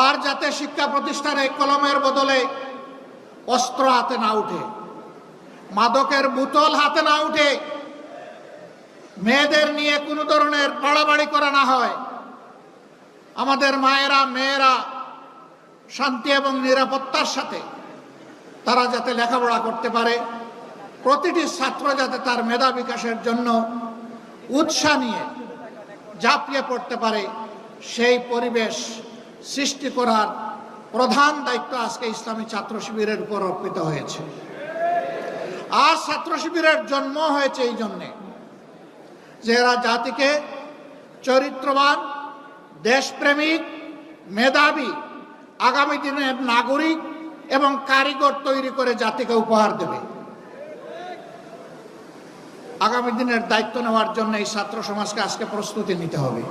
আর যাতে শিক্ষা প্রতিষ্ঠানে কলমের বদলে অস্ত্র হাতে না উঠে, মাদকের বোতল হাতে না উঠে, মেয়েদের নিয়ে কোনো ধরনের বাড়াবাড়ি করা না হয়, আমাদের মায়েরা মেয়েরা শান্তি এবং নিরাপত্তার সাথে তারা যাতে লেখাপড়া করতে পারে, প্রতিটি ছাত্র যাতে তার মেধা বিকাশের জন্য উৎসাহ নিয়ে ঝাঁপিয়ে পড়তে পারে, সেই পরিবেশ সৃষ্টি করার প্রধান দায়িত্ব আজকে ইসলামী ছাত্র শিবিরের উপর অর্পিত হয়েছে। আর ছাত্র শিবিরের জন্ম হয়েছে এই জন্যে যে এরা জাতিকে চরিত্রবান, দেশপ্রেমিক, মেধাবী, আগামী দিনের নাগরিক এবং কারিগর তৈরি করে জাতিকে উপহার দেবে। আগামী দিনের দায়িত্ব নেওয়ার জন্য এই ছাত্র সমাজকে আজকে প্রস্তুতি নিতে হবে।